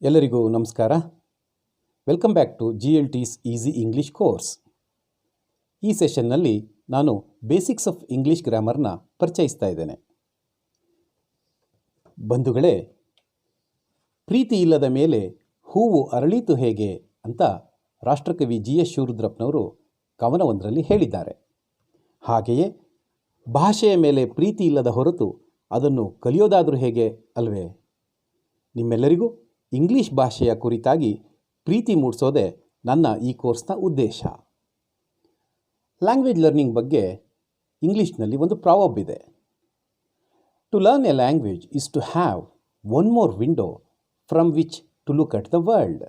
ಎಲ್ಲರಿಗೂ ನಮಸ್ಕಾರ. Welcome back to GLT's easy English course. ಈ ಸೆಷನ್ನಲ್ಲಿ ನಾನು ಬೇಸಿಕ್ಸ್ ಆಫ್ ಇಂಗ್ಲೀಷ್ ಗ್ರಾಮರ್ನ ಪರಿಚಯಿಸ್ತಾ ಇದ್ದೇನೆ. ಬಂಧುಗಳೇ, ಪ್ರೀತಿ ಇಲ್ಲದ ಮೇಲೆ ಹೂವು ಅರಳೀತು ಹೇಗೆ ಅಂತ ರಾಷ್ಟ್ರಕವಿ GS ಶಿವರುದ್ರಪ್ಪನವರು ಕವನವೊಂದರಲ್ಲಿ ಹೇಳಿದ್ದಾರೆ. ಹಾಗೆಯೇ ಭಾಷೆಯ ಮೇಲೆ ಪ್ರೀತಿ ಇಲ್ಲದ ಹೊರತು ಅದನ್ನು ಕಲಿಯೋದಾದರೂ ಹೇಗೆ ಅಲ್ವೇ? ನಿಮ್ಮೆಲ್ಲರಿಗೂ ಇಂಗ್ಲೀಷ್ ಭಾಷೆಯ ಕುರಿತಾಗಿ ಪ್ರೀತಿ ಮೂಡಿಸೋದೇ ನನ್ನ ಈ ಕೋರ್ಸ್ನ ಉದ್ದೇಶ. ಲ್ಯಾಂಗ್ವೇಜ್ ಲರ್ನಿಂಗ್ ಬಗ್ಗೆ ಇಂಗ್ಲೀಷ್ನಲ್ಲಿ ಒಂದು ಪ್ರಾವರ್ಬ್ ಇದೆ. To learn a language is to have one more window from which to look at the world.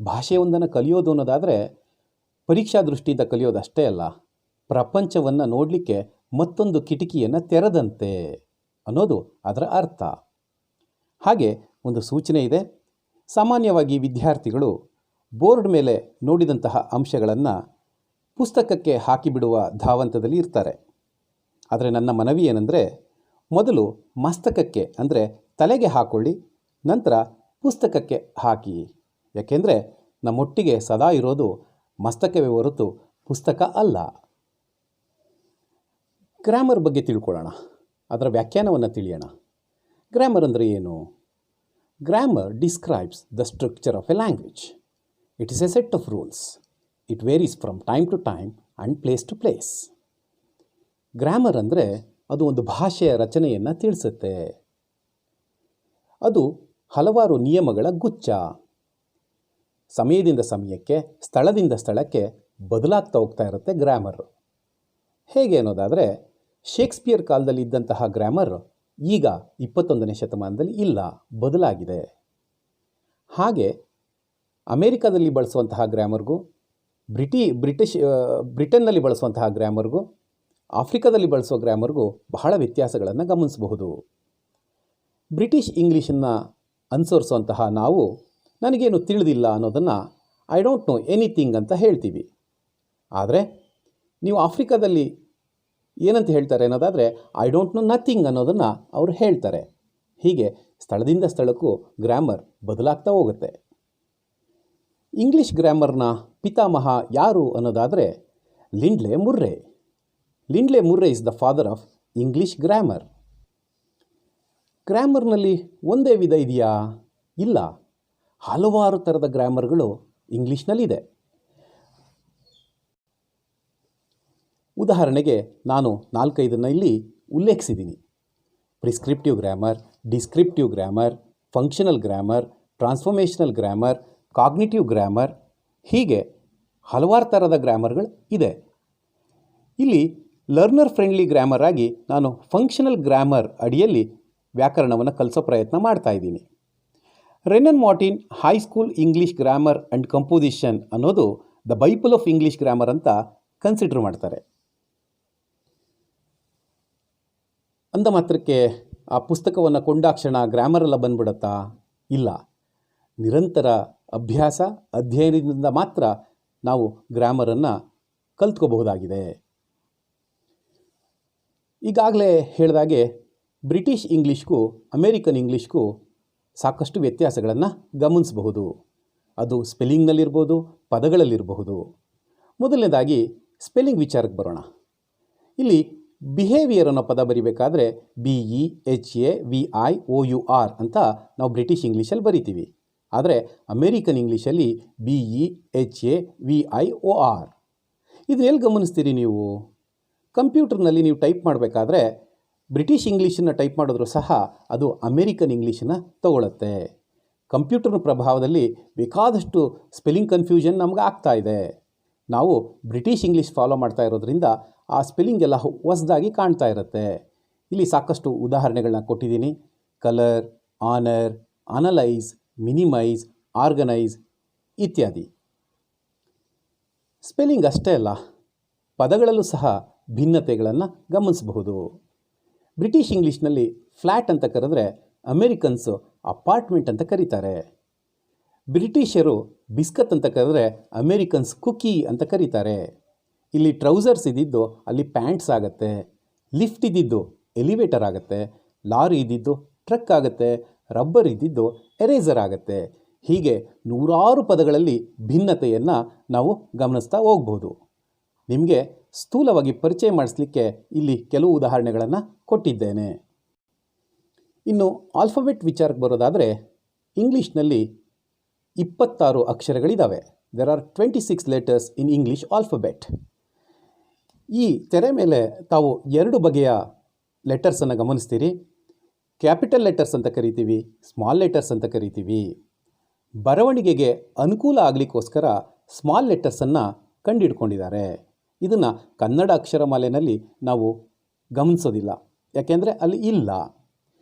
ಭಾಷೆಯೊಂದನ್ನು ಕಲಿಯೋದು ಅನ್ನೋದಾದರೆ ಪರೀಕ್ಷಾ ದೃಷ್ಟಿಯಿಂದ ಕಲಿಯೋದಷ್ಟೇ ಅಲ್ಲ, ಪ್ರಪಂಚವನ್ನು ನೋಡಲಿಕ್ಕೆ ಮತ್ತೊಂದು ಕಿಟಕಿಯನ್ನು ತೆರೆದಂತೆ ಅನ್ನೋದು ಅದರ ಅರ್ಥ. ಹಾಗೆ ಒಂದು ಸೂಚನೆ ಇದೆ. ಸಾಮಾನ್ಯವಾಗಿ ವಿದ್ಯಾರ್ಥಿಗಳು ಬೋರ್ಡ್ ಮೇಲೆ ನೋಡಿದಂತಹ ಅಂಶಗಳನ್ನು ಪುಸ್ತಕಕ್ಕೆ ಹಾಕಿಬಿಡುವ ಧಾವಂತದಲ್ಲಿ ಇರ್ತಾರೆ. ಆದರೆ ನನ್ನ ಮನವಿ ಏನೆಂದರೆ, ಮೊದಲು ಮಸ್ತಕಕ್ಕೆ ಅಂದರೆ ತಲೆಗೆ ಹಾಕ್ಕೊಳ್ಳಿ, ನಂತರ ಪುಸ್ತಕಕ್ಕೆ ಹಾಕಿ. ಯಾಕೆಂದರೆ ನಮ್ಮೊಟ್ಟಿಗೆ ಸದಾ ಇರೋದು ಮಸ್ತಕವೇ ಹೊರತು ಪುಸ್ತಕ ಅಲ್ಲ. ಗ್ರಾಮರ್ ಬಗ್ಗೆ ತಿಳ್ಕೊಳ್ಳೋಣ, ಅದರ ವ್ಯಾಖ್ಯಾನವನ್ನು ತಿಳಿಯೋಣ. ಗ್ರಾಮರ್ ಅಂದರೆ ಏನು? Grammar describes the structure of a language. It is a set of rules. It varies from time to time and place to place. Grammar ಅಂದರೆ ಅದು ಒಂದು ಭಾಷೆಯ ರಚನೆಯನ್ನು ತಿಳಿಸುತ್ತೆ. ಅದು ಹಲವಾರು ನಿಯಮಗಳ ಗುಚ್ಛ. ಸಮಯದಿಂದ ಸಮಯಕ್ಕೆ, ಸ್ಥಳದಿಂದ ಸ್ಥಳಕ್ಕೆ ಬದಲಾಗ್ತಾ ಹೋಗ್ತಾ ಇರುತ್ತೆ ಗ್ರಾಮರ್. ಹೇಗೆ ಅನ್ನೋದಾದರೆ, ಶೇಕ್ಸ್ಪಿಯರ್ ಕಾಲದಲ್ಲಿ ಇದ್ದಂತಹ ಗ್ರಾಮರ್ ಈಗ 21ನೇ ಶತಮಾನದಲ್ಲಿ ಇಲ್ಲ, ಬದಲಾಗಿದೆ. ಹಾಗೆ ಅಮೇರಿಕಾದಲ್ಲಿ ಬಳಸುವಂತಹ ಗ್ರಾಮರ್ಗೂ ಬ್ರಿಟನ್ನಲ್ಲಿ ಬಳಸುವಂತಹ ಗ್ರಾಮರ್ಗೂ ಆಫ್ರಿಕಾದಲ್ಲಿ ಬಳಸುವ ಗ್ರಾಮರ್ಗೂ ಬಹಳ ವ್ಯತ್ಯಾಸಗಳನ್ನು ಗಮನಿಸಬಹುದು. ಬ್ರಿಟಿಷ್ ಇಂಗ್ಲೀಷನ್ನು ಅನುಸರಿಸುವಂತಹ ನಾವು ನನಗೇನು ತಿಳಿದಿಲ್ಲ ಅನ್ನೋದನ್ನು ಐ ಡೋಂಟ್ ನೋ ಎನಿಥಿಂಗ್ ಅಂತ ಹೇಳ್ತೀವಿ. ಆದರೆ ನೀವು ಆಫ್ರಿಕಾದಲ್ಲಿ ಏನಂತ ಹೇಳ್ತಾರೆ ಅನ್ನೋದಾದರೆ ಐ ಡೋಂಟ್ ನೋ ನಥಿಂಗ್ ಅನ್ನೋದನ್ನು ಅವರು ಹೇಳ್ತಾರೆ. ಹೀಗೆ ಸ್ಥಳದಿಂದ ಸ್ಥಳಕ್ಕೂ ಗ್ರಾಮರ್ ಬದಲಾಗ್ತಾ ಹೋಗುತ್ತೆ. ಇಂಗ್ಲೀಷ್ ಗ್ರಾಮರ್ನ ಪಿತಾಮಹ ಯಾರು ಅನ್ನೋದಾದರೆ Lindley Murray. Lindley Murray is the father of English grammar. ಗ್ರಾಮರ್ನಲ್ಲಿ ಒಂದೇ ವಿಧ ಇದೆಯಾ? ಇಲ್ಲ, ಹಲವಾರು ಥರದ ಗ್ರಾಮರ್ಗಳು ಇಂಗ್ಲೀಷ್ನಲ್ಲಿದೆ. ಉದಾಹರಣೆಗೆ ನಾನು 4-5 ಇಲ್ಲಿ ಉಲ್ಲೇಖಿಸಿದ್ದೀನಿ. Prescriptive grammar, descriptive grammar, functional grammar, transformational grammar, cognitive grammar, ಹೀಗೆ ಹಲವಾರು ಥರದ ಗ್ರಾಮರ್ಗಳು ಇದೆ. ಇಲ್ಲಿ ಲರ್ನರ್ ಫ್ರೆಂಡ್ಲಿ ಗ್ರಾಮರ್ ಆಗಿ ನಾನು ಫಂಕ್ಷನಲ್ ಗ್ರಾಮರ್ ಅಡಿಯಲ್ಲಿ ವ್ಯಾಕರಣವನ್ನು ಕಲಿಸೋ ಪ್ರಯತ್ನ ಮಾಡ್ತಾ ಇದ್ದೀನಿ. Wren and Martin high school English grammar and composition ಅನ್ನೋದು the Bible of English grammar ಅಂತ ಕನ್ಸಿಡರ್ ಮಾಡ್ತಾರೆ. ಅಂದ ಮಾತ್ರಕ್ಕೆ ಆ ಪುಸ್ತಕವನ್ನು ಕೊಂಡಾಕ್ಷಣ ಗ್ರಾಮರೆಲ್ಲ ಬಂದ್ಬಿಡುತ್ತಾ? ಇಲ್ಲ, ನಿರಂತರ ಅಭ್ಯಾಸ ಅಧ್ಯಯನದಿಂದ ಮಾತ್ರ ನಾವು ಗ್ರಾಮರನ್ನು ಕಲ್ತ್ಕೋಬಹುದಾಗಿದೆ. ಈಗಾಗಲೇ ಹೇಳಿದಾಗೆ ಬ್ರಿಟಿಷ್ ಇಂಗ್ಲೀಷ್ಗೂ ಅಮೇರಿಕನ್ ಇಂಗ್ಲೀಷ್ಗೂ ಸಾಕಷ್ಟು ವ್ಯತ್ಯಾಸಗಳನ್ನು ಗಮನಿಸಬಹುದು. ಅದು ಸ್ಪೆಲ್ಲಿಂಗ್ನಲ್ಲಿರ್ಬೋದು, ಪದಗಳಲ್ಲಿರಬಹುದು. ಮೊದಲನೇದಾಗಿ ಸ್ಪೆಲ್ಲಿಂಗ್ ವಿಚಾರಕ್ಕೆ ಬರೋಣ. ಇಲ್ಲಿ ಬಿಹೇವಿಯರ್ ಅನ್ನೋ ಪದ ಬರಿಬೇಕಾದ್ರೆ BEHAVIOUR ಅಂತ ನಾವು ಬ್ರಿಟಿಷ್ ಇಂಗ್ಲೀಷಲ್ಲಿ ಬರಿತೀವಿ. ಆದರೆ ಅಮೇರಿಕನ್ ಇಂಗ್ಲೀಷಲ್ಲಿ BEHAVIOR. ಇದನ್ನ ಎಲ್ಲಿ ಗಮನಿಸ್ತೀರಿ ನೀವು? ಕಂಪ್ಯೂಟರ್ನಲ್ಲಿ ನೀವು ಟೈಪ್ ಮಾಡಬೇಕಾದ್ರೆ ಬ್ರಿಟಿಷ್ ಇಂಗ್ಲೀಷನ್ನು ಟೈಪ್ ಮಾಡಿದ್ರೂ ಸಹ ಅದು ಅಮೇರಿಕನ್ ಇಂಗ್ಲೀಷನ್ನು ತಗೊಳುತ್ತೆ. ಕಂಪ್ಯೂಟರ್ನ ಪ್ರಭಾವದಲ್ಲಿ ಬೇಕಾದಷ್ಟು ಸ್ಪೆಲ್ಲಿಂಗ್ ಕನ್ಫ್ಯೂಷನ್ ನಮ್ಗೆ ಆಗ್ತಾ ಇದೆ. ನಾವು ಬ್ರಿಟಿಷ್ ಇಂಗ್ಲೀಷ್ ಫಾಲೋ ಮಾಡ್ತಾ ಇರೋದ್ರಿಂದ ಆ ಸ್ಪೆಲ್ಲಿಂಗ್ ಎಲ್ಲ ಹೊಸದಾಗಿ ಕಾಣ್ತಾ ಇರುತ್ತೆ. ಇಲ್ಲಿ ಸಾಕಷ್ಟು ಉದಾಹರಣೆಗಳನ್ನ ಕೊಟ್ಟಿದ್ದೀನಿ. Colour, honour, analyse, minimise, organise ಇತ್ಯಾದಿ. ಸ್ಪೆಲ್ಲಿಂಗ್ ಅಷ್ಟೇ ಅಲ್ಲ, ಪದಗಳಲ್ಲೂ ಸಹ ಭಿನ್ನತೆಗಳನ್ನು ಗಮನಿಸಬಹುದು. ಬ್ರಿಟಿಷ್ ಇಂಗ್ಲೀಷ್ನಲ್ಲಿ ಫ್ಲ್ಯಾಟ್ ಅಂತ ಕರೆದ್ರೆ ಅಮೇರಿಕನ್ಸು ಅಪಾರ್ಟ್ಮೆಂಟ್ ಅಂತ ಕರೀತಾರೆ. ಬ್ರಿಟಿಷರು ಬಿಸ್ಕತ್ ಅಂತ ಕರೆದ್ರೆ ಅಮೇರಿಕನ್ಸ್ ಕುಕಿ ಅಂತ ಕರೀತಾರೆ. ಇಲ್ಲಿ ಟ್ರೌಸರ್ಸ್ ಇದ್ದಿದ್ದು ಅಲ್ಲಿ ಪ್ಯಾಂಟ್ಸ್ ಆಗುತ್ತೆ, ಲಿಫ್ಟ್ ಇದ್ದಿದ್ದು ಎಲಿವೇಟರ್ ಆಗುತ್ತೆ, ಲಾರಿ ಇದ್ದಿದ್ದು ಟ್ರಕ್ ಆಗುತ್ತೆ, ರಬ್ಬರ್ ಇದ್ದಿದ್ದು ಎರೇಸರ್ ಆಗುತ್ತೆ. ಹೀಗೆ ನೂರಾರು ಪದಗಳಲ್ಲಿ ಭಿನ್ನತೆಯನ್ನು ನಾವು ಗಮನಿಸ್ತಾ ಹೋಗ್ಬೋದು. ನಿಮಗೆ ಸ್ಥೂಲವಾಗಿ ಪರಿಚಯ ಮಾಡಿಸ್ಲಿಕ್ಕೆ ಇಲ್ಲಿ ಕೆಲವು ಉದಾಹರಣೆಗಳನ್ನು ಕೊಟ್ಟಿದ್ದೇನೆ. ಇನ್ನು ಆಲ್ಫಾಬೆಟ್ ವಿಚಾರಕ್ಕೆ ಬರೋದಾದರೆ ಇಂಗ್ಲೀಷ್ನಲ್ಲಿ 26 ಅಕ್ಷರಗಳಿದ್ದಾವೆ. There are 26 letters in English alphabet. ಈ ತೆರೆ ಮೇಲೆ ತಾವು 2 ಬಗೆಯ ಲೆಟರ್ಸನ್ನು ಗಮನಿಸ್ತೀರಿ. ಕ್ಯಾಪಿಟಲ್ ಲೆಟರ್ಸ್ ಅಂತ ಕರಿತೀವಿ, ಸ್ಮಾಲ್ ಲೆಟರ್ಸ್ ಅಂತ ಕರಿತೀವಿ. ಬರವಣಿಗೆಗೆ ಅನುಕೂಲ ಆಗಲಿಕ್ಕೋಸ್ಕರ ಸ್ಮಾಲ್ ಲೆಟರ್ಸನ್ನು ಕಂಡುಹಿಡ್ಕೊಂಡಿದ್ದಾರೆ. ಇದನ್ನು ಕನ್ನಡ ಅಕ್ಷರಮಾಲೆಯಲ್ಲಿ ನಾವು ಗಮನಿಸೋದಿಲ್ಲ, ಯಾಕೆಂದರೆ ಅಲ್ಲಿ ಇಲ್ಲ.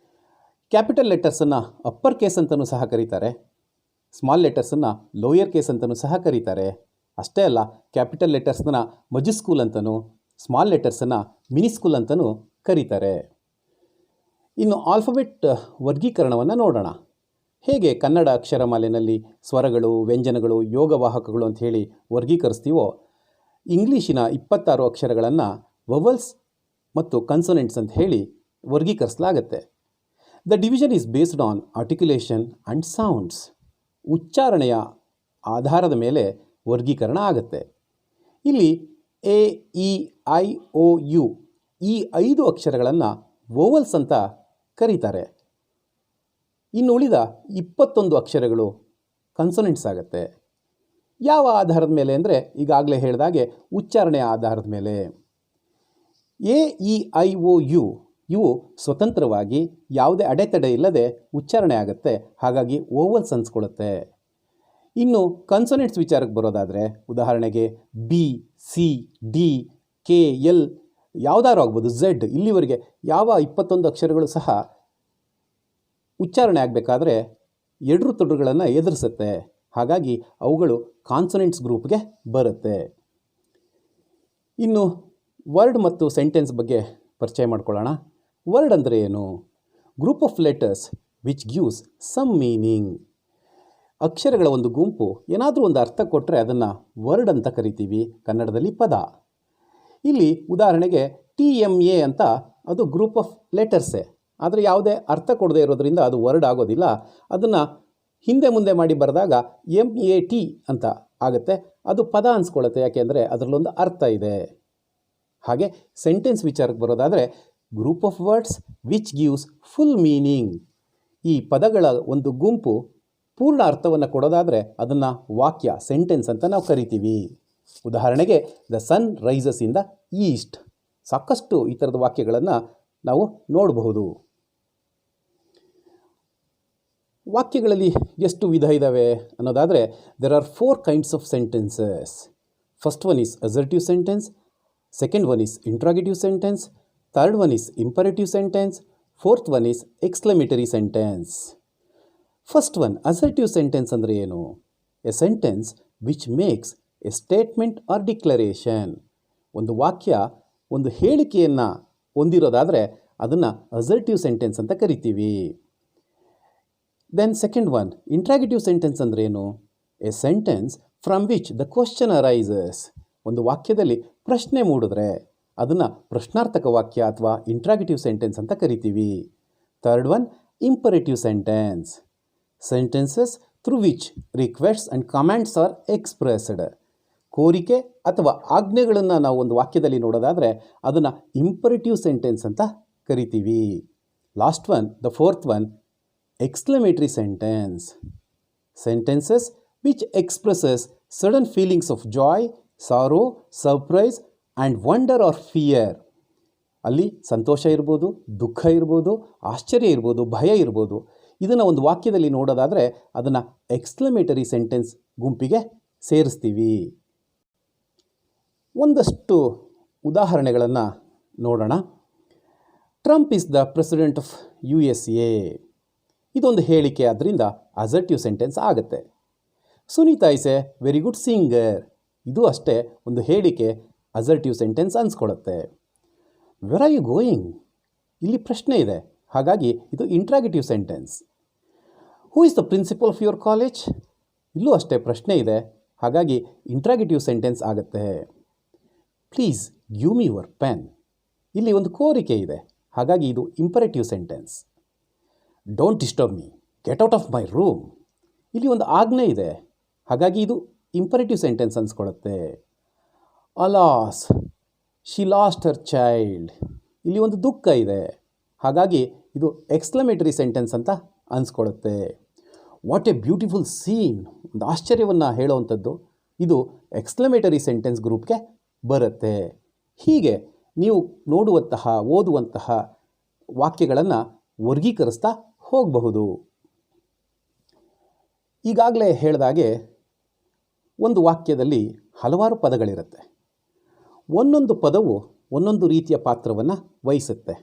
ಕ್ಯಾಪಿಟಲ್ ಲೆಟರ್ಸನ್ನು ಅಪ್ಪರ್ ಕೇಸ್ ಅಂತಲೂ ಸಹ ಕರೀತಾರೆ, ಸ್ಮಾಲ್ ಲೆಟರ್ಸನ್ನು ಲೋಯರ್ ಕೇಸ್ ಅಂತಲೂ ಸಹ ಕರೀತಾರೆ. ಅಷ್ಟೇ ಅಲ್ಲ, ಕ್ಯಾಪಿಟಲ್ ಲೆಟರ್ಸ್ನ ಮಜುಸ್ಕೂಲ್ ಅಂತಲೂ, ಸ್ಮಾಲ್ ಲೆಟರ್ಸನ್ನು ಮಿನಿಸ್ಕೂಲ್ ಅಂತಲೂ ಕರೀತಾರೆ. ಇನ್ನು ಆಲ್ಫಾಬೆಟ್ ವರ್ಗೀಕರಣವನ್ನು ನೋಡೋಣ. ಹೇಗೆ ಕನ್ನಡ ಅಕ್ಷರಮಾಲೆಯಲ್ಲಿ ಸ್ವರಗಳು, ವ್ಯಂಜನಗಳು, ಯೋಗವಾಹಕಗಳು ಅಂತ ಹೇಳಿ ವರ್ಗೀಕರಿಸ್ತೀವೋ, ಇಂಗ್ಲೀಷಿನ 26 ಅಕ್ಷರಗಳನ್ನು ವವಲ್ಸ್ ಮತ್ತು ಕನ್ಸೊನೆಂಟ್ಸ್ ಅಂತ ಹೇಳಿ ವರ್ಗೀಕರಿಸಲಾಗುತ್ತೆ. The division is based on articulation and sounds. ಉಚ್ಚಾರಣೆಯ ಆಧಾರದ ಮೇಲೆ ವರ್ಗೀಕರಣ ಆಗುತ್ತೆ. ಇಲ್ಲಿ A, E, I, O, U ಈ 5 ಅಕ್ಷರಗಳನ್ನು ವೋವಲ್ಸ್ ಅಂತ ಕರೀತಾರೆ. ಇನ್ನು ಉಳಿದ 21 ಅಕ್ಷರಗಳು ಕನ್ಸೊನೆಂಟ್ಸ್ ಆಗುತ್ತೆ. ಯಾವ ಆಧಾರದ ಮೇಲೆ ಅಂದರೆ ಈಗಾಗಲೇ ಹೇಳಿದಾಗೆ ಉಚ್ಚಾರಣೆಯ ಆಧಾರದ ಮೇಲೆ. A, E, I, O, U ಇವು ಸ್ವತಂತ್ರವಾಗಿ ಯಾವುದೇ ಅಡೆತಡೆ ಇಲ್ಲದೆ ಉಚ್ಚಾರಣೆ ಆಗುತ್ತೆ, ಹಾಗಾಗಿ ವೋವಲ್ಸ್ ಅನ್ಸ್ಕೊಳ್ಳುತ್ತೆ. ಇನ್ನು ಕನ್ಸೊನೆಂಟ್ಸ್ ವಿಚಾರಕ್ಕೆ ಬರೋದಾದರೆ ಉದಾಹರಣೆಗೆ B, C, D, K, L ಯಾವುದಾದ್ರು ಆಗ್ಬೋದು, ಝೆಡ್, ಇಲ್ಲಿವರೆಗೆ ಯಾವ 21 ಅಕ್ಷರಗಳು ಸಹ ಉಚ್ಚಾರಣೆ ಆಗಬೇಕಾದ್ರೆ ಎಡರು ತೊಡರುಗಳನ್ನು ಎದುರಿಸುತ್ತೆ. ಹಾಗಾಗಿ ಅವುಗಳು ಕಾನ್ಸೊನೆಂಟ್ಸ್ ಗ್ರೂಪ್ಗೆ ಬರುತ್ತೆ. ಇನ್ನು ವರ್ಡ್ ಮತ್ತು ಸೆಂಟೆನ್ಸ್ ಬಗ್ಗೆ ಪರಿಚಯ ಮಾಡ್ಕೊಳ್ಳೋಣ. ವರ್ಡ್ ಅಂದರೆ ಏನು? Group of letters which gives some meaning. ಅಕ್ಷರಗಳ ಒಂದು ಗುಂಪು ಏನಾದರೂ ಒಂದು ಅರ್ಥ ಕೊಟ್ಟರೆ ಅದನ್ನು ವರ್ಡ್ ಅಂತ ಕರಿತೀವಿ, ಕನ್ನಡದಲ್ಲಿ ಪದ. ಇಲ್ಲಿ ಉದಾಹರಣೆಗೆ TMA ಅಂತ ಅದು ಗ್ರೂಪ್ ಆಫ್ ಲೆಟರ್ಸೇ, ಆದರೆ ಯಾವುದೇ ಅರ್ಥ ಕೊಡದೇ ಇರೋದ್ರಿಂದ ಅದು ವರ್ಡ್ ಆಗೋದಿಲ್ಲ. ಅದನ್ನು ಹಿಂದೆ ಮುಂದೆ ಮಾಡಿ ಬರೆದಾಗ MAT ಅಂತ ಆಗುತ್ತೆ, ಅದು ಪದ ಅನ್ಸ್ಕೊಳ್ಳುತ್ತೆ, ಯಾಕೆಂದರೆ ಅದರಲ್ಲೊಂದು ಅರ್ಥ ಇದೆ. ಹಾಗೆ ಸೆಂಟೆನ್ಸ್ ವಿಚಾರಕ್ಕೆ ಬರೋದಾದರೆ group of words which gives full meaning. ಈ ಪದಗಳ ಒಂದು ಗುಂಪು ಪೂರ್ಣ ಅರ್ಥವನ್ನು ಕೊಡೋದಾದರೆ ಅದನ್ನು ವಾಕ್ಯ, ಸೆಂಟೆನ್ಸ್ ಅಂತ ನಾವು ಕರಿತೀವಿ. ಉದಾಹರಣೆಗೆ the sun rises in the east. ಸಾಕಷ್ಟು ಈ ಥರದ ವಾಕ್ಯಗಳನ್ನು ನಾವು ನೋಡಬಹುದು. ವಾಕ್ಯಗಳಲ್ಲಿ ಎಷ್ಟು ವಿಧ ಇದ್ದಾವೆ ಅನ್ನೋದಾದರೆ there are 4 kinds of sentences. First one is assertive sentence, second one is interrogative sentence, third one is imperative sentence, fourth one is exclamatory sentence. First one assertive sentence ಅಂದರೆ ಏನು? A sentence which makes a statement or declaration. ಒಂದು ವಾಕ್ಯ ಒಂದು ಹೇಳಿಕೆಯನ್ನು ಹೊಂದಿರೋದಾದರೆ ಅದನ್ನು assertive sentence ಅಂತ ಕರಿತೀವಿ. Then second one interrogative sentence ಅಂದರೆ ಏನು? A sentence from which the question arises. ಒಂದು ವಾಕ್ಯದಲ್ಲಿ ಪ್ರಶ್ನೆ ಮೂಡಿದ್ರೆ ಅದನ್ನು ಪ್ರಶ್ನಾರ್ಥಕ ವಾಕ್ಯ ಅಥವಾ ಇಂಟ್ರಾಗೇಟಿವ್ ಸೆಂಟೆನ್ಸ್ ಅಂತ ಕರಿತೀವಿ. Third one imperative sentence. Sentences through which requests and commands are expressed. ಕೋರಿಕೆ ಅಥವಾ ಆಜ್ಞೆಗಳನ್ನು ನಾವು ಒಂದು ವಾಕ್ಯದಲ್ಲಿ ನೋಡೋದಾದರೆ ಅದನ್ನು ಇಂಪರೇಟಿವ್ ಸೆಂಟೆನ್ಸ್ ಅಂತ ಕರಿತೀವಿ. Last one, the fourth one, exclamatory sentence. Sentences which expresses sudden feelings of joy, sorrow, surprise and wonder or fear. ಅಲ್ಲಿ ಸಂತೋಷ ಇರ್ಬೋದು, ದುಃಖ ಇರ್ಬೋದು, ಆಶ್ಚರ್ಯ ಇರ್ಬೋದು, ಭಯ ಇರ್ಬೋದು. ಇದನ್ನು ಒಂದು ವಾಕ್ಯದಲ್ಲಿ ನೋಡೋದಾದರೆ ಅದನ್ನು ಎಕ್ಸ್ಕ್ಲಮೇಟರಿ ಸೆಂಟೆನ್ಸ್ ಗುಂಪಿಗೆ ಸೇರಿಸ್ತೀವಿ. ಒಂದಷ್ಟು ಉದಾಹರಣೆಗಳನ್ನು ನೋಡೋಣ. Trump is the president of USA. ಇದೊಂದು ಹೇಳಿಕೆ, ಆದ್ದರಿಂದ ಅಸರ್ಟಿವ್ ಸೆಂಟೆನ್ಸ್ ಆಗುತ್ತೆ. Sunita is a very good singer. ಇದು ಅಷ್ಟೇ ಒಂದು ಹೇಳಿಕೆ, ಅಸರ್ಟಿವ್ ಸೆಂಟೆನ್ಸ್ ಅನ್ಸ್ಕೊಳ್ಳುತ್ತೆ. Where are you going? ಇಲ್ಲಿ ಪ್ರಶ್ನೆ ಇದೆ, ಹಾಗಾಗಿ ಇದು interrogative sentence. Who is the principal of your college? ಇಲ್ಲೂ ಅಷ್ಟೇ ಪ್ರಶ್ನೆ ಇದೆ, ಹಾಗಾಗಿ ಇಂಟ್ರಾಗೇಟಿವ್ ಸೆಂಟೆನ್ಸ್ ಆಗುತ್ತೆ. Please give me your pen. ಇಲ್ಲಿ ಒಂದು ಕೋರಿಕೆ ಇದೆ, ಹಾಗಾಗಿ ಇದು imperative sentence. Don't disturb me. Get out of my room. ಇಲ್ಲಿ ಒಂದು ಆಜ್ಞೆ ಇದೆ, ಹಾಗಾಗಿ ಇದು ಇಂಪರೇಟಿವ್ ಸೆಂಟೆನ್ಸ್ ಅನ್ಸ್ಕೊಳ್ಳುತ್ತೆ. Alas she lost her child. ಇಲ್ಲಿ ಒಂದು ದುಃಖ ಇದೆ, ಹಾಗಾಗಿ ಇದು ಎಕ್ಸ್ಕ್ಲಮೇಟರಿ ಸೆಂಟೆನ್ಸ್ ಅಂತ ಅನ್ಸ್ಕೊಳ್ಳುತ್ತೆ. ವಾಟ್ ಎ ಬ್ಯೂಟಿಫುಲ್ ಸೀನ್, ಒಂದು ಆಶ್ಚರ್ಯವನ್ನು ಹೇಳುವಂಥದ್ದು, ಇದು ಎಕ್ಸ್ಕ್ಲಮೇಟರಿ ಸೆಂಟೆನ್ಸ್ ಗ್ರೂಪ್ಗೆ ಬರುತ್ತೆ. ಹೀಗೆ ನೀವು ನೋಡುವಂತಹ ಓದುವಂತಹ ವಾಕ್ಯಗಳನ್ನು ವರ್ಗೀಕರಿಸ್ತಾ ಹೋಗಬಹುದು. ಈಗಾಗಲೇ ಹೇಳಿದಾಗೆ ಒಂದು ವಾಕ್ಯದಲ್ಲಿ ಹಲವಾರು ಪದಗಳಿರುತ್ತೆ. ಒಂದೊಂದು ಪದವು ಒಂದೊಂದು ರೀತಿಯ ಪಾತ್ರವನ್ನು ವಹಿಸುತ್ತೆ.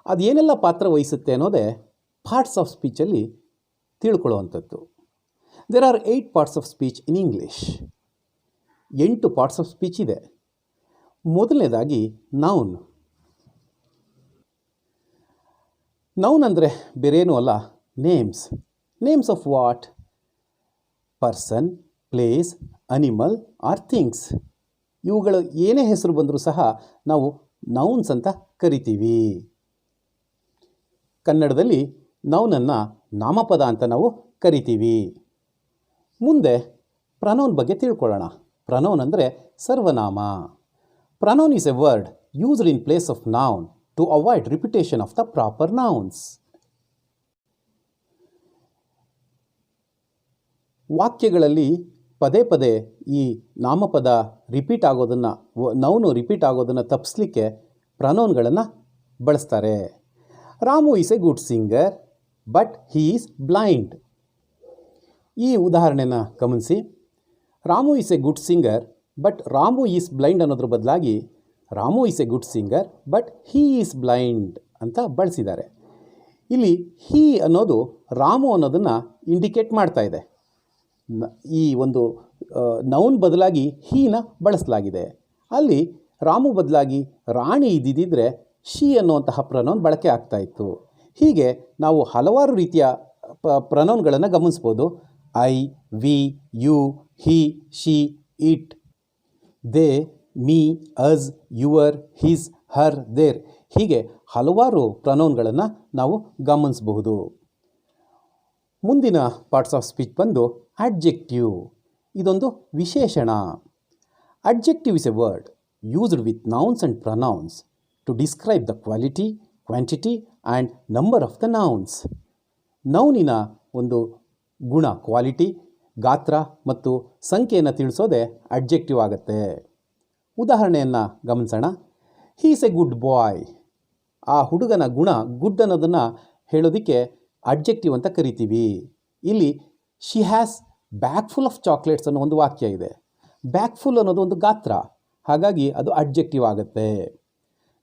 ಅದೇನೆಲ್ಲ ಪಾತ್ರ ವಹಿಸುತ್ತೆ ಅನ್ನೋದೇ ಪಾರ್ಟ್ಸ್ ಆಫ್ ಸ್ಪೀಚಲ್ಲಿ ತಿಳ್ಕೊಳ್ಳುವಂಥದ್ದು. There are 8 parts of speech in English. 8 parts of speech ಇದೆ. ಮೊದಲನೇದಾಗಿ ನೌನ್. ನೌನ್ ಅಂದರೆ ಬೇರೇನೂ ಅಲ್ಲ, names. Names of what? Person, place, animal or things. ಇವುಗಳು ಏನೇ ಹೆಸರು ಬಂದರೂ ಸಹ ನಾವು ನೌನ್ಸ್ ಅಂತ ಕರಿತೀವಿ. ಕನ್ನಡದಲ್ಲಿ ನೌನನ್ನು ನಾಮಪದ ಅಂತ ನಾವು ಕರಿತೀವಿ. ಮುಂದೆ ಪ್ರನೌನ್ ಬಗ್ಗೆ ತಿಳ್ಕೊಳ್ಳೋಣ. ಪ್ರನೌನ್ ಅಂದರೆ ಸರ್ವನಾಮ. Pronoun is a word used in place of noun to avoid repetition of the proper nouns. ವಾಕ್ಯಗಳಲ್ಲಿ ಪದೇ ಪದೇ ಈ ನಾಮಪದ ರಿಪೀಟ್ ಆಗೋದನ್ನು, ನೌನು ರಿಪೀಟ್ ಆಗೋದನ್ನು ತಪ್ಪಿಸ್ಲಿಕ್ಕೆ ಪ್ರನೌನ್ಗಳನ್ನು ಬಳಸ್ತಾರೆ. Ramu is a good singer but he is blind. ಈ ಉದಾಹರಣೆನ ಗಮನಿಸಿ. Ramu is a good singer but Ramu is blind ಅನ್ನೋದ್ರ ಬದಲಾಗಿ Ramu is a good singer but he is blind ಅಂತ ಬಳಸಿದ್ದಾರೆ. ಇಲ್ಲಿ ಹೀ ಅನ್ನೋದು ರಾಮು ಅನ್ನೋದನ್ನು ಇಂಡಿಕೇಟ್ ಮಾಡ್ತಾ ಇದೆ. ಈ ಒಂದು ನೌನ್ ಬದಲಾಗಿ ಹೀನ ಬಳಸಲಾಗಿದೆ. ಅಲ್ಲಿ ರಾಮು ಬದಲಾಗಿ ರಾಣಿ ಇದ್ದಿದ್ದರೆ ಶಿ ಅನ್ನುವಂತಹ ಪ್ರನೌನ್ ಬಳಕೆ ಆಗ್ತಾಯಿತ್ತು. ಹೀಗೆ ನಾವು ಹಲವಾರು ರೀತಿಯ ಪ್ರನೌನ್ಗಳನ್ನು ಗಮನಿಸ್ಬೋದು. I, we, you, he, she, it, they, me, us, your, his, her, their. ಹೀಗೆ ಹಲವಾರು ಪ್ರನೌನ್ಗಳನ್ನು ನಾವು ಗಮನಿಸಬಹುದು. ಮುಂದಿನ ಪಾರ್ಟ್ಸ್ ಆಫ್ ಸ್ಪೀಚ್ ಬಂದು ಅಡ್ಜೆಕ್ಟಿವ್. ಇದೊಂದು ವಿಶೇಷಣ. Adjective is a word used with nouns and pronouns to describe the quality, quantity and number of the nouns. ನೌನಿನ ಒಂದು ಗುಣ, ಕ್ವಾಲಿಟಿ, ಗಾತ್ರ ಮತ್ತು ಸಂಖ್ಯೆಯನ್ನು ತಿಳಿಸೋದೇ ಅಡ್ಜೆಕ್ಟಿವ್ ಆಗುತ್ತೆ. ಉದಾಹರಣೆಯನ್ನು ಗಮನಿಸೋಣ. ಹೀ ಈಸ್ ಎ ಗುಡ್ ಬಾಯ್. ಆ ಹುಡುಗನ ಗುಣ, ಗುಡ್ ಅನ್ನೋದನ್ನು ಹೇಳೋದಕ್ಕೆ ಅಡ್ಜೆಕ್ಟಿವ್ ಅಂತ ಕರಿತೀವಿ. ಇಲ್ಲಿ she has bag full of chocolates ಅನ್ನೋ ಒಂದು ವಾಕ್ಯ ಇದೆ. ಬ್ಯಾಗ್ ಫುಲ್ ಅನ್ನೋದು ಒಂದು ಗಾತ್ರ, ಹಾಗಾಗಿ ಅದು ಅಡ್ಜೆಕ್ಟಿವ್ ಆಗುತ್ತೆ.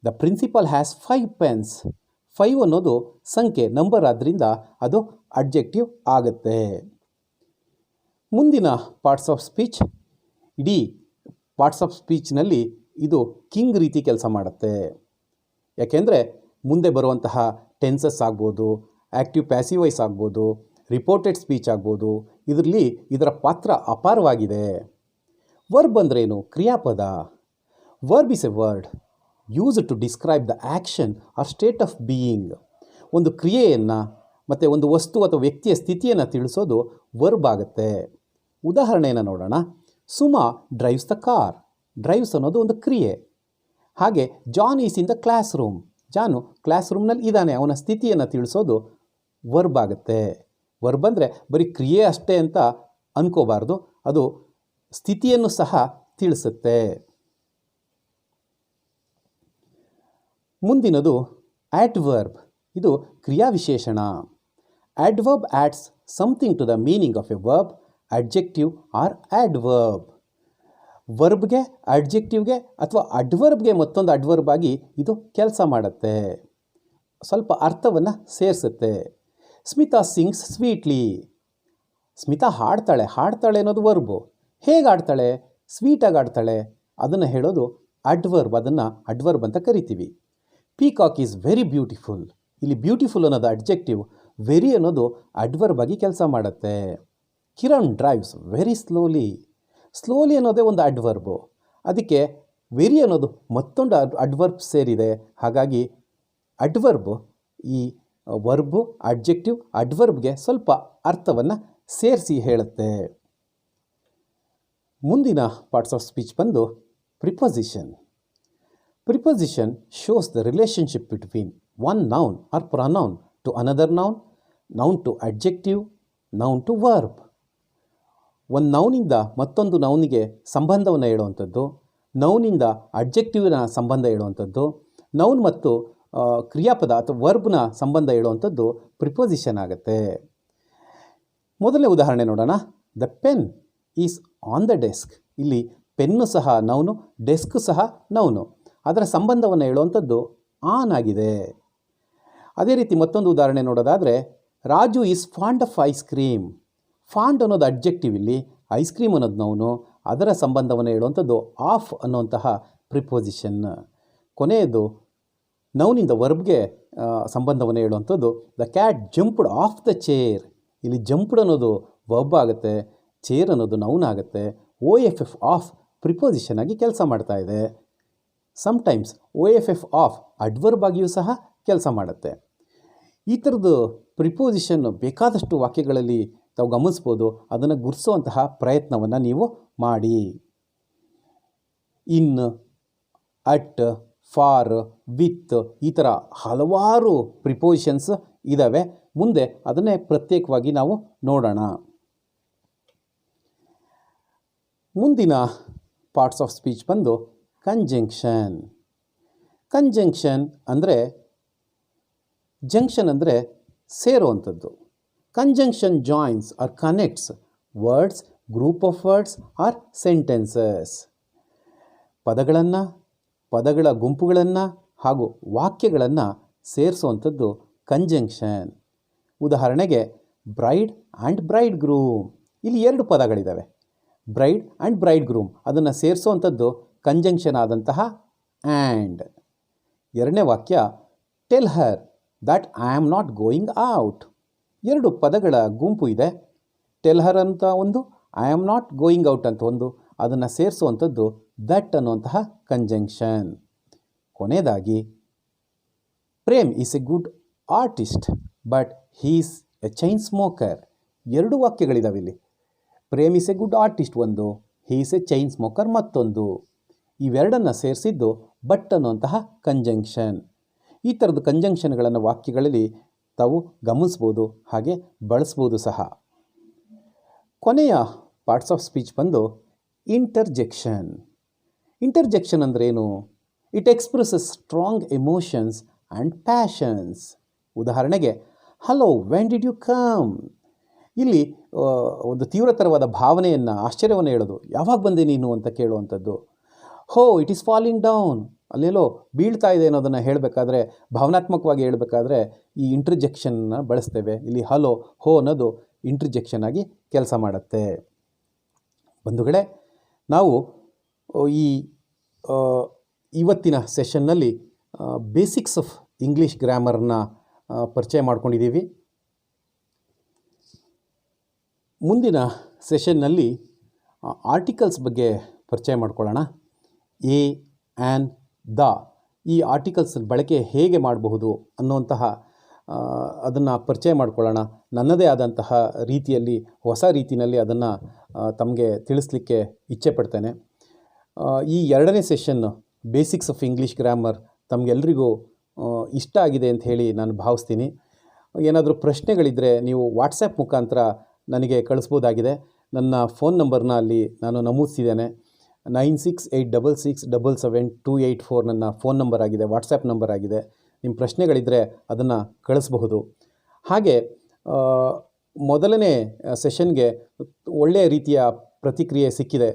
The principal has 5 pens. 5 ಅನ್ನೋದು ಸಂಖ್ಯೆ, ನಂಬರ್, ಆದ್ದರಿಂದ ಅದು ಅಡ್ಜೆಕ್ಟಿವ್ ಆಗುತ್ತೆ. ಮುಂದಿನ ಪಾರ್ಟ್ಸ್ ಆಫ್ ಸ್ಪೀಚ್, ಇಡೀ ಪಾರ್ಟ್ಸ್ ಆಫ್ ಸ್ಪೀಚ್ನಲ್ಲಿ ಇದು ಕಿಂಗ್ ರೀತಿ ಕೆಲಸ ಮಾಡುತ್ತೆ. ಯಾಕೆಂದರೆ ಮುಂದೆ ಬರುವಂತಹ ಟೆನ್ಸಸ್ ಆಗ್ಬೋದು, ಆ್ಯಕ್ಟಿವ್ ಪ್ಯಾಸಿವ್ ವಾಯ್ಸ್ ಆಗ್ಬೋದು, ರಿಪೋರ್ಟೆಡ್ ಸ್ಪೀಚ್ ಆಗ್ಬೋದು, ಇದರಲ್ಲಿ ಇದರ ಪಾತ್ರ ಅಪಾರವಾಗಿದೆ. ವರ್ಬ್ ಅಂದ್ರೇನು? ಕ್ರಿಯಾಪದ. Verb is a word used to describe the action or state of being. ಒಂದು ಕ್ರಿಯೆಯನ್ನು ಮತ್ತು ಒಂದು ವಸ್ತು ಅಥವಾ ವ್ಯಕ್ತಿಯ ಸ್ಥಿತಿಯನ್ನು ತಿಳಿಸೋದು ವರ್ಬ್ ಆಗುತ್ತೆ. ಉದಾಹರಣೆಯನ್ನು ನೋಡೋಣ. Suma drives the car. Drives ಅನ್ನೋದು ಒಂದು ಕ್ರಿಯೆ. ಹಾಗೆ John is in the class room. John class ರೂಮ್ನಲ್ಲಿ ಇದ್ದಾನೆ, ಅವನ ಸ್ಥಿತಿಯನ್ನು ತಿಳಿಸೋದು ವರ್ಬ್ ಆಗುತ್ತೆ. ವರ್ಬ್ ಅಂದರೆ ಬರೀ ಕ್ರಿಯೆ ಅಷ್ಟೇ ಅಂತ ಅಂದ್ಕೋಬಾರ್ದು, ಅದು ಸ್ಥಿತಿಯನ್ನು ಸಹ ತಿಳಿಸುತ್ತೆ. ಮುಂದಿನದು ಆಡ್ವರ್ಬ್. ಇದು ಕ್ರಿಯಾವಿಶೇಷಣ. Adverb adds something to the meaning of a verb, adjective or adverb. ವರ್ಬ್ಗೆ, ಅಡ್ಜೆಕ್ಟಿವ್ಗೆ ಅಥವಾ ಅಡ್ವರ್ಬ್ಗೆ ಮತ್ತೊಂದು ಅಡ್ವರ್ಬ್ ಆಗಿ ಇದು ಕೆಲಸ ಮಾಡುತ್ತೆ, ಸ್ವಲ್ಪ ಅರ್ಥವನ್ನು ಸೇರಿಸುತ್ತೆ. Smita sings sweetly. ಸ್ಮಿತಾ ಹಾಡ್ತಾಳೆ. ಹಾಡ್ತಾಳೆ ಅನ್ನೋದು ವರ್ಬು. ಹೇಗೆ ಆಡ್ತಾಳೆ? ಸ್ವೀಟಾಗಿ ಆಡ್ತಾಳೆ. ಅದನ್ನು ಹೇಳೋದು ಅಡ್ವರ್ಬ್. ಅದನ್ನು ಅಡ್ವರ್ಬ್ ಅಂತ ಕರಿತೀವಿ. Peacock is very beautiful. ಇಲ್ಲಿ ಬ್ಯೂಟಿಫುಲ್ ಅನ್ನೋದು ಅಡ್ಜೆಕ್ಟಿವ್, ವೆರಿ ಅನ್ನೋದು ಅಡ್ವರ್ಬ್ ಆಗಿ ಕೆಲಸ ಮಾಡುತ್ತೆ. Kiran drives very slowly. Slowly ಅನ್ನೋದೇ ಒಂದು ಅಡ್ವರ್ಬು, ಅದಕ್ಕೆ ವೆರಿ ಅನ್ನೋದು ಮತ್ತೊಂದು ಅಡ್ವರ್ಬ್ ಸೇರಿದೆ. ಹಾಗಾಗಿ ಅಡ್ವರ್ಬು ಈ ವರ್ಬು, ಅಡ್ಜೆಕ್ಟಿವ್, ಅಡ್ವರ್ಬ್ಗೆ ಸ್ವಲ್ಪ ಅರ್ಥವನ್ನು ಸೇರಿಸಿ ಹೇಳುತ್ತೆ. ಮುಂದಿನ ಪಾರ್ಟ್ಸ್ ಆಫ್ ಸ್ಪೀಚ್ ಬಂದು preposition. Preposition shows the relationship between one noun or pronoun to another noun, noun to adjective, noun to verb. ಒಂದು ನೌನಿಂದ ಮತ್ತೊಂದು ನೌನಿಗೆ ಸಂಬಂಧವನ್ನು ಹೇಳುವಂಥದ್ದು, ನೌನಿಂದ ಅಡ್ಜೆಕ್ಟಿವ್ನ ಸಂಬಂಧ ಹೇಳುವಂಥದ್ದು, ನೌನ್ ಮತ್ತು ಕ್ರಿಯಾಪದ ಅಥವಾ ವರ್ಬ್ನ ಸಂಬಂಧ ಹೇಳುವಂಥದ್ದು ಪ್ರಿಪೊಸಿಷನ್ ಆಗುತ್ತೆ. ಮೊದಲನೇ ಉದಾಹರಣೆ ನೋಡೋಣ. The pen is on the desk. ಇಲ್ಲಿ ಪೆನ್ನು ಸಹ ನೌನು, ಡೆಸ್ಕ್ ಸಹ ನೌನು. ಅದರ ಸಂಬಂಧವನ್ನು ಹೇಳುವಂಥದ್ದು ಆನ್ ಆಗಿದೆ. ಅದೇ ರೀತಿ ಮತ್ತೊಂದು ಉದಾಹರಣೆ ನೋಡೋದಾದರೆ, Raju is fond of ice cream. Fond ಅನ್ನೋದು ಅಡ್ಜೆಕ್ಟಿವ್, ಇಲ್ಲಿ ಐಸ್ ಕ್ರೀಮ್ ಅನ್ನೋದು ನೌನು. ಅದರ ಸಂಬಂಧವನ್ನು ಹೇಳುವಂಥದ್ದು ಆಫ್ ಅನ್ನುವಂತಹ ಪ್ರಿಪೊಸಿಷನ್. ಕೊನೆಯದು ನೌನಿಂದ ವರ್ಬ್ಗೆ ಸಂಬಂಧವನ್ನು ಹೇಳುವಂಥದ್ದು the cat jumped of the chair. ಇಲ್ಲಿ ಜಂಪ್ಡ್ ಅನ್ನೋದು ವರ್ಬ್ ಆಗುತ್ತೆ, ಚೇರ್ ಅನ್ನೋದು ನೌನ್ ಆಗುತ್ತೆ. OFF ಆಫ್ ಪ್ರಿಪೊಸಿಷನ್ ಆಗಿ ಕೆಲಸ ಮಾಡ್ತಾ ಇದೆ. ಸಮ್ಟೈಮ್ಸ್ OFF ಆಫ್ ಅಡ್ವರ್ಬ್ ಆಗಿಯೂ ಸಹ ಕೆಲಸ ಮಾಡುತ್ತೆ. ಈ ಥರದ್ದು ಪ್ರಿಪೊಸಿಷನ್ ಬೇಕಾದಷ್ಟು ವಾಕ್ಯಗಳಲ್ಲಿ ತಾವು ಗಮನಿಸ್ಬೋದು. ಅದನ್ನು ಗುರುತಿಸುವಂತಹ ಪ್ರಯತ್ನವನ್ನು ನೀವು ಮಾಡಿ. ಇನ್, ಅಟ್, ಫಾರ್, ವಿತ್ ಈ ಥರ ಹಲವಾರು ಪ್ರಿಪೊಸಿಷನ್ಸ್ ಇದ್ದಾವೆ. ಮುಂದೆ ಅದನ್ನೇ ಪ್ರತ್ಯೇಕವಾಗಿ ನಾವು ನೋಡೋಣ. ಮುಂದಿನ ಪಾರ್ಟ್ಸ್ ಆಫ್ ಸ್ಪೀಚ್ ಬಂದು ಕಂಜಂಕ್ಷನ್. ಕಂಜಂಕ್ಷನ್ ಅಂದರೆ, ಜಂಕ್ಷನ್ ಅಂದರೆ ಸೇರುವಂಥದ್ದು. Conjunction joins or connects words, group of words or sentences. ಪದಗಳನ್ನು, ಪದಗಳ ಗುಂಪುಗಳನ್ನು ಹಾಗೂ ವಾಕ್ಯಗಳನ್ನು ಸೇರಿಸುವಂಥದ್ದು ಕಂಜಂಕ್ಷನ್. ಉದಾಹರಣೆಗೆ ಬ್ರೈಡ್ ಆ್ಯಂಡ್ ಬ್ರೈಡ್ ಗ್ರೂಮ್. ಇಲ್ಲಿ ಎರಡು ಪದಗಳಿದ್ದಾವೆ, ಬ್ರೈಡ್ ಆ್ಯಂಡ್ ಬ್ರೈಡ್ ಗ್ರೂಮ್. ಅದನ್ನು ಸೇರಿಸುವಂಥದ್ದು ಕಂಜಂಕ್ಷನ್ ಆದಂತಹ ಆ್ಯಂಡ್. ಎರಡನೇ ವಾಕ್ಯ, tell her that I am not going out. ಎರಡು ಪದಗಳ ಗುಂಪು ಇದೆ. ಟೆಲ್ ಹರ್ ಅಂತ ಒಂದು, I am not going out ಅಂತ ಒಂದು. ಅದನ್ನು ಸೇರಿಸುವಂಥದ್ದು ದಟ್ ಅನ್ನುವಂತಹ ಕಂಜಂಕ್ಷನ್. ಕೊನೆಯದಾಗಿ, Prem is a good artist but he's a chain smoker. ಎರಡು ವಾಕ್ಯಗಳಿದ್ದಾವೆ ಇಲ್ಲಿ. Prem is a good artist ಒಂದು, ಹೀಸ್ ಎ ಚೈನ್ ಸ್ಮೋಕರ್ ಮತ್ತೊಂದು. ಇವೆರಡನ್ನು ಸೇರಿಸಿದ್ದು ಬಟ್ ಅನ್ನುವಂತಹ ಕಂಜಂಕ್ಷನ್. ಈ ಥರದ ಕಂಜಂಕ್ಷನ್ಗಳನ್ನು ವಾಕ್ಯಗಳಲ್ಲಿ ತಾವು ಗಮನಿಸ್ಬೋದು, ಹಾಗೆ ಬಳಸ್ಬೋದು ಸಹ. ಕೊನೆಯ ಪಾರ್ಟ್ಸ್ ಆಫ್ ಸ್ಪೀಚ್ ಬಂದು ಇಂಟರ್ಜೆಕ್ಷನ್. ಇಂಟರ್ಜೆಕ್ಷನ್ ಅಂದ್ರೇನು? It expresses strong emotions and passions. ಉದಾಹರಣೆಗೆ, hello when did you come. ಇಲ್ಲಿ ಒಂದು ತೀವ್ರತರವಾದ ಭಾವನೆಯನ್ನು, ಆಶ್ಚರ್ಯವನ್ನು ಹೇಳೋದು. ಯಾವಾಗ ಬಂದೆ ನೀನು ಅಂತ ಕೇಳುವಂಥದ್ದು. ಹೋ ಇಟ್ ಈಸ್ ಫಾಲಿಂಗ್ ಡೌನ್. ಅಲ್ಲೆಲ್ಲೋ ಬೀಳ್ತಾ ಇದೆ ಅನ್ನೋದನ್ನು ಹೇಳಬೇಕಾದ್ರೆ, ಭಾವನಾತ್ಮಕವಾಗಿ ಹೇಳಬೇಕಾದ್ರೆ ಈ ಇಂಟರ್ಜೆಕ್ಷನ್ನ ಬಳಸ್ತೇವೆ. ಇಲ್ಲಿ ಹಲೋ, ಹೋ ಅನ್ನೋದು ಇಂಟರ್ಜೆಕ್ಷನ್ ಆಗಿ ಕೆಲಸ ಮಾಡುತ್ತೆ. ಬಂಧುಗಳೇ, ನಾವು ಇವತ್ತಿನ ಸೆಷನ್ನಲ್ಲಿ ಬೇಸಿಕ್ಸ್ ಆಫ್ ಇಂಗ್ಲೀಷ್ ಗ್ರಾಮರ್ನ ಪರಿಚಯ ಮಾಡ್ಕೊಂಡಿದ್ದೀವಿ. ಮುಂದಿನ ಸೆಷನ್ನಲ್ಲಿ ಆರ್ಟಿಕಲ್ಸ್ ಬಗ್ಗೆ ಪರಿಚಯ ಮಾಡ್ಕೊಳ್ಳೋಣ. ಎ, ಆ್ಯನ್, ದ ಈ ಆರ್ಟಿಕಲ್ಸ್ ಬಳಕೆ ಹೇಗೆ ಮಾಡಬಹುದು ಅನ್ನುವಂತಹ ಅದನ್ನು ಪರಿಚಯ ಮಾಡ್ಕೊಳ್ಳೋಣ. ನನ್ನದೇ ಆದಂತಹ ರೀತಿಯಲ್ಲಿ, ಹೊಸ ರೀತಿಯಲ್ಲಿ ಅದನ್ನು ತಮಗೆ ತಿಳಿಸ್ಲಿಕ್ಕೆ ಇಚ್ಛೆ ಪಡ್ತೇನೆ. ಈ ಎರಡನೇ session basics of English grammar ತಮಗೆಲ್ಲರಿಗೂ ಇಷ್ಟ ಆಗಿದೆ ಅಂತ ಹೇಳಿ ನಾನು ಭಾವಿಸ್ತೀನಿ. ಏನಾದರೂ ಪ್ರಶ್ನೆಗಳಿದ್ದರೆ ನೀವು ವಾಟ್ಸಪ್ ಮುಖಾಂತರ ನನಗೆ ಕಳಿಸ್ಬೋದಾಗಿದೆ. ನನ್ನ ಫೋನ್ ನಂಬರ್ನ ಅಲ್ಲಿ ನಾನು ನಮೂದಿಸಿದ್ದೇನೆ. 9686677284 ನನ್ನ ಫೋನ್ ನಂಬರ್ ಆಗಿದೆ, ವಾಟ್ಸಪ್ ನಂಬರ್ ಆಗಿದೆ. ನಿಮ್ಮ ಪ್ರಶ್ನೆಗಳಿದ್ದರೆ ಅದನ್ನು ಕಳಿಸಬಹುದು. ಹಾಗೆ ಮೊದಲನೇ ಸೆಷನ್ಗೆ ಒಳ್ಳೆಯ ರೀತಿಯ ಪ್ರತಿಕ್ರಿಯೆ ಸಿಕ್ಕಿದೆ.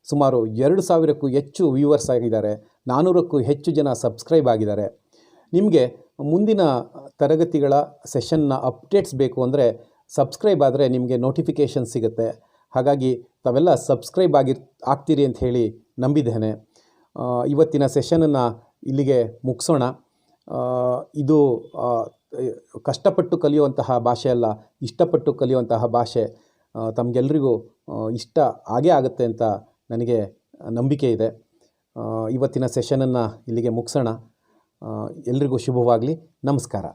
ಸುಮಾರು 2000ಕ್ಕೂ ಹೆಚ್ಚು ವ್ಯೂವರ್ಸ್ ಆಗಿದ್ದಾರೆ, 400ಕ್ಕೂ ಹೆಚ್ಚು ಜನ ಸಬ್ಸ್ಕ್ರೈಬ್ ಆಗಿದ್ದಾರೆ. ನಿಮಗೆ ಮುಂದಿನ ತರಗತಿಗಳ ಸೆಷನ್ನ ಅಪ್ಡೇಟ್ಸ್ ಬೇಕು ಅಂದರೆ ಸಬ್ಸ್ಕ್ರೈಬ್ ಆದರೆ ನಿಮಗೆ ನೋಟಿಫಿಕೇಷನ್ ಸಿಗುತ್ತೆ. ಹಾಗಾಗಿ ತಾವೆಲ್ಲ ಸಬ್ಸ್ಕ್ರೈಬ್ ಆಗ್ತೀರಿ ಅಂತ ಹೇಳಿ ನಂಬಿದ್ದೇನೆ. ಇವತ್ತಿನ ಸೆಷನನ್ನು ಇಲ್ಲಿಗೆ ಮುಗಿಸೋಣ. ಇದು ಕಷ್ಟಪಟ್ಟು ಕಲಿಯುವಂತಹ ಭಾಷೆ ಅಲ್ಲ, ಇಷ್ಟಪಟ್ಟು ಕಲಿಯುವಂತಹ ಭಾಷೆ. ತಮಗೆಲ್ಲರಿಗೂ ಇಷ್ಟ ಆಗೇ ಆಗುತ್ತೆ ಅಂತ ನನಗೆ ನಂಬಿಕೆ ಇದೆ. ಇವತ್ತಿನ ಸೆಷನನ್ನು ಇಲ್ಲಿಗೆ ಮುಗಿಸೋಣ. ಎಲ್ರಿಗೂ ಶುಭವಾಗಲಿ. ನಮಸ್ಕಾರ.